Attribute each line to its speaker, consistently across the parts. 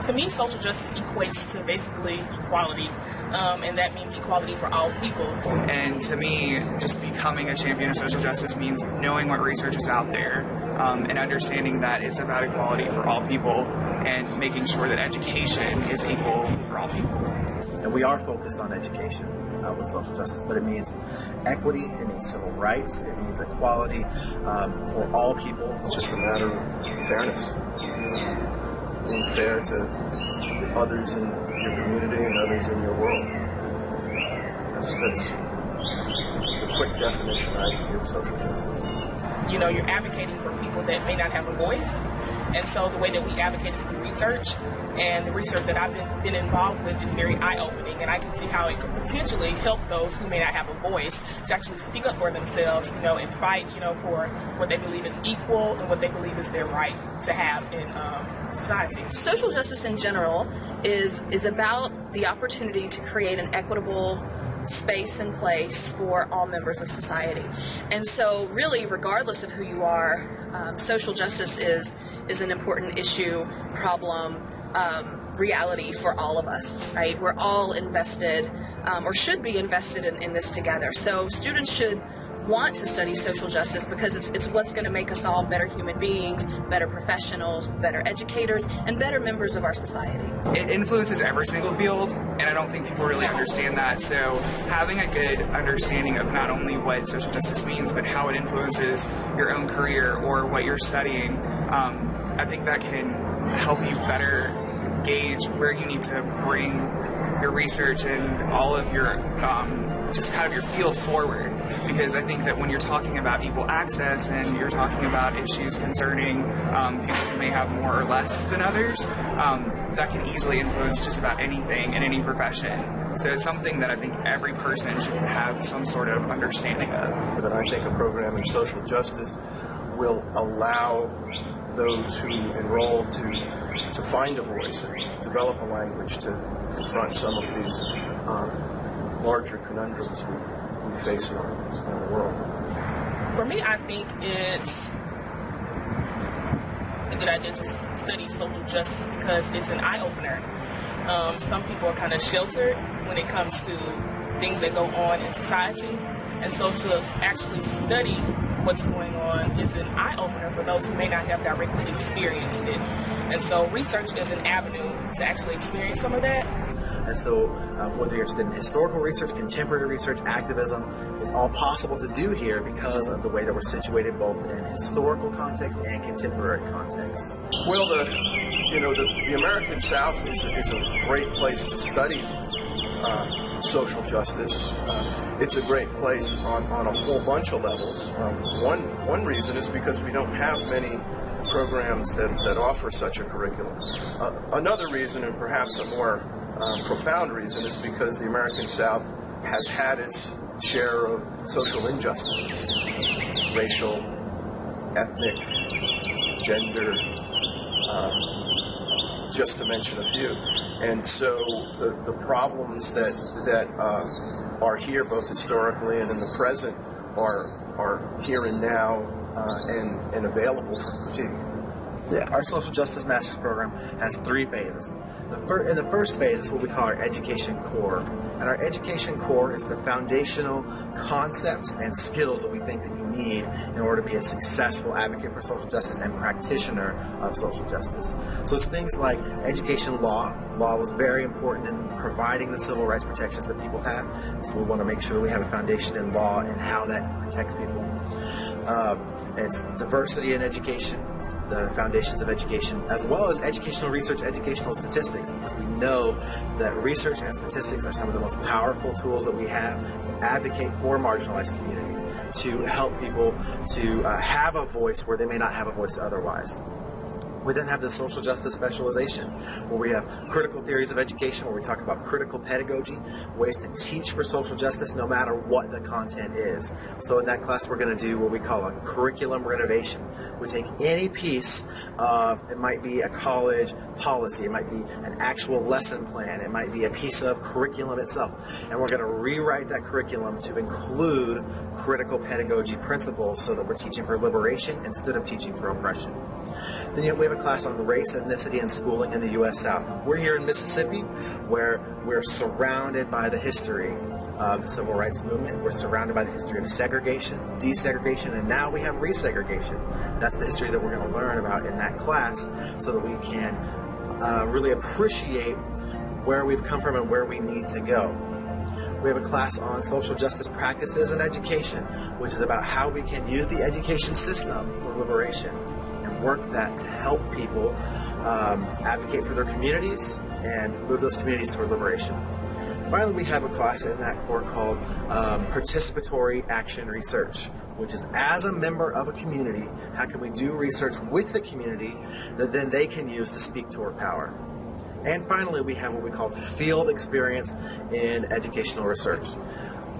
Speaker 1: To me, social justice equates to basically equality, and that means equality for all people.
Speaker 2: And to me, just becoming a champion of social justice means knowing what research is out there and understanding that it's about equality for all people and making sure that education is equal for all people.
Speaker 3: And we are focused on education with social justice, but it means equity, it means civil rights, it means equality for all people.
Speaker 4: It's just a matter of fairness. Being fair to others in your community and others in your world. That's the quick definition I give social justice.
Speaker 1: You know, you're advocating for people that may not have a voice, and so the way that we advocate is through research, and the research that I've been involved with is very eye-opening, and I can see how it could potentially help those who may not have a voice to actually speak up for themselves, you know, and fight, you know, for what they believe is equal and what they believe is their right to have in society.
Speaker 5: Social justice in general is about the opportunity to create an equitable space and place for all members of society. And so really, regardless of who you are, social justice is an important issue, problem, reality for all of us, right? We're all invested, or should be invested in this together. So students should want to study social justice because it's what's going to make us all better human beings, better professionals, better educators, and better members of our society.
Speaker 2: It influences every single field, and I don't think people really understand that. So having a good understanding of not only what social justice means, but how it influences your own career or what you're studying, I think that can help you better gauge where you need to bring your research and all of your just kind of your field forward, because I think that when you're talking about equal access and you're talking about issues concerning people who may have more or less than others, that can easily influence just about anything in any profession. So it's something that I think every person should have some sort of understanding of.
Speaker 4: But I think a program in social justice will allow those who enroll to find a voice and develop a language to confront some of these larger conundrums we face in our world.
Speaker 1: For me, I think it's a good idea to study social justice because it's an eye-opener. Some people are kind of sheltered when it comes to things that go on in society, and so to actually study what's going on is an eye-opener for those who may not have directly experienced it. And so research is an avenue to actually experience some of that.
Speaker 3: And so whether you're interested in historical research, contemporary research, activism, it's all possible to do here because of the way that we're situated both in historical context and contemporary context.
Speaker 4: Well, the American South is a great place to study social justice. It's a great place on a whole bunch of levels. One reason is because we don't have many programs that offer such a curriculum. Another reason, and perhaps a more profound reason, is because the American South has had its share of social injustices, racial, ethnic, gender, just to mention a few. And so the problems that are here, both historically and in the present, are here and now and available for critique.
Speaker 3: Yeah, our social justice master's program has 3 phases. In the first phase is what we call our education core. And our education core is the foundational concepts and skills that we think that you need in order to be a successful advocate for social justice and practitioner of social justice. So it's things like education law. Law was very important in providing the civil rights protections that people have. So we want to make sure that we have a foundation in law and how that protects people. It's diversity in education, the foundations of education, as well as educational research, educational statistics, because we know that research and statistics are some of the most powerful tools that we have to advocate for marginalized communities, to help people to have a voice where they may not have a voice otherwise. We then have the social justice specialization, where we have critical theories of education, where we talk about critical pedagogy, ways to teach for social justice no matter what the content is. So in that class we're going to do what we call a curriculum renovation. We take any piece of, it might be a college policy, it might be an actual lesson plan, it might be a piece of curriculum itself, and we're going to rewrite that curriculum to include critical pedagogy principles so that we're teaching for liberation instead of teaching for oppression. Then we have a class on race, ethnicity, and schooling in the U.S. South. We're here in Mississippi, where we're surrounded by the history of the Civil Rights Movement. We're surrounded by the history of segregation, desegregation, and now we have resegregation. That's the history that we're going to learn about in that class so that we can really appreciate where we've come from and where we need to go. We have a class on social justice practices and education, which is about how we can use the education system for liberation and work that to help people advocate for their communities and move those communities toward liberation. Finally, we have a class in that core called Participatory Action Research, which is as a member of a community, how can we do research with the community that then they can use to speak toward power. And finally, we have what we call field experience in educational research.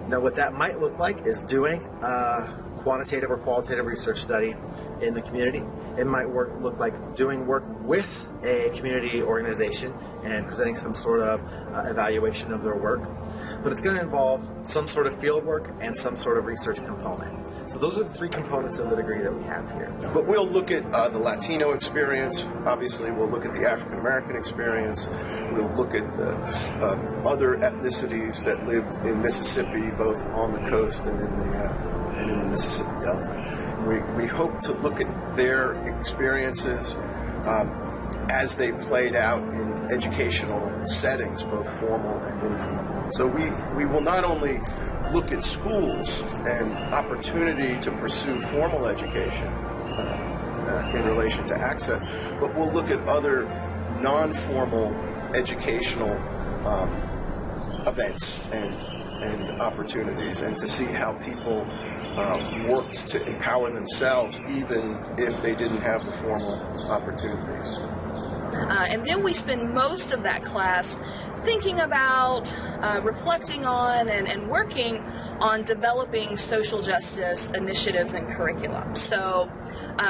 Speaker 3: Now, what that might look like is doing a quantitative or qualitative research study in the community. It might look like doing work with a community organization and presenting some sort of evaluation of their work. But it's going to involve some sort of field work and some sort of research component. So those are the three components of the degree that we have here.
Speaker 4: But we'll look at the Latino experience. Obviously, we'll look at the African American experience. We'll look at the other ethnicities that lived in Mississippi, both on the coast and in the Mississippi Delta. We hope to look at their experiences as they played out in educational settings, both formal and informal. So we will not only look at schools and opportunity to pursue formal education in relation to access, but we'll look at other non-formal educational events and opportunities, and to see how people worked to empower themselves even if they didn't have the formal opportunities.
Speaker 5: And then we spend most of that class thinking about, reflecting on, and working on developing social justice initiatives and curriculum. So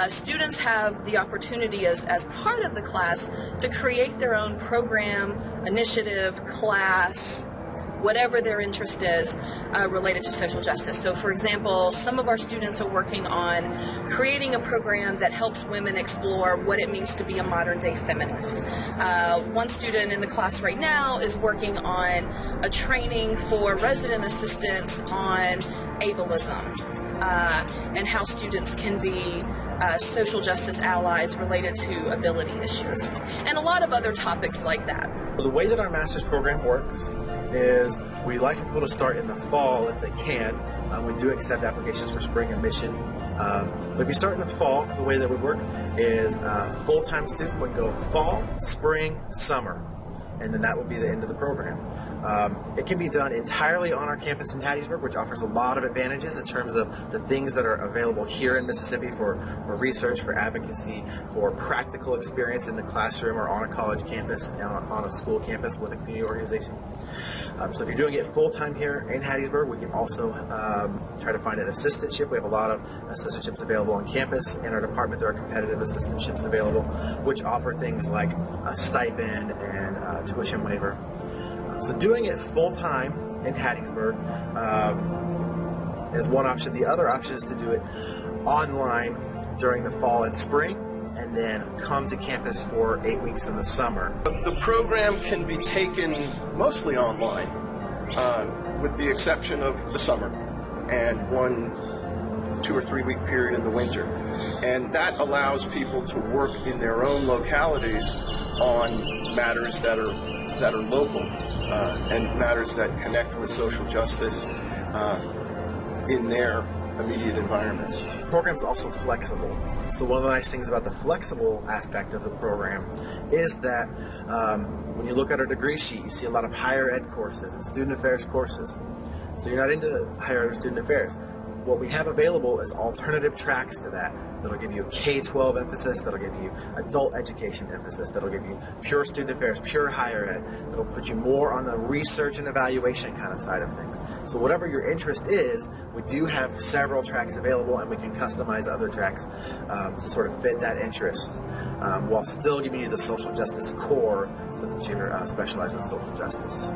Speaker 5: students have the opportunity as part of the class to create their own program, initiative, class, whatever their interest is related to social justice. So for example, some of our students are working on creating a program that helps women explore what it means to be a modern day feminist. One student in the class right now is working on a training for resident assistants on ableism and how students can be social justice allies related to ability issues, and a lot of other topics like that.
Speaker 3: The way that our master's program works is we like people to start in the fall if they can. We do accept applications for spring admission. But if you start in the fall, the way that we work is a full-time student would go fall, spring, summer, and then that would be the end of the program. It can be done entirely on our campus in Hattiesburg, which offers a lot of advantages in terms of the things that are available here in Mississippi for research, for advocacy, for practical experience in the classroom or on a college campus, on a school campus with a community organization. So if you're doing it full-time here in Hattiesburg, we can also try to find an assistantship. We have a lot of assistantships available on campus. In our department, there are competitive assistantships available, which offer things like a stipend and tuition waiver. So doing it full-time in Hattiesburg is one option. The other option is to do it online during the fall and spring, and then come to campus for 8 weeks in the summer.
Speaker 4: The program can be taken mostly online, with the exception of the summer and 1, 2 or 3 week period in the winter. And that allows people to work in their own localities on matters that are local and matters that connect with social justice in their immediate environments.
Speaker 3: The program is also flexible. So one of the nice things about the flexible aspect of the program is that when you look at our degree sheet, you see a lot of higher ed courses and student affairs courses. So you're not into higher ed or student affairs. What we have available is alternative tracks to that. That'll give you a K-12 emphasis, that'll give you adult education emphasis, that'll give you pure student affairs, pure higher ed, that'll put you more on the research and evaluation kind of side of things. So whatever your interest is, we do have several tracks available, and we can customize other tracks to sort of fit that interest while still giving you the social justice core so that you're specialized in social justice.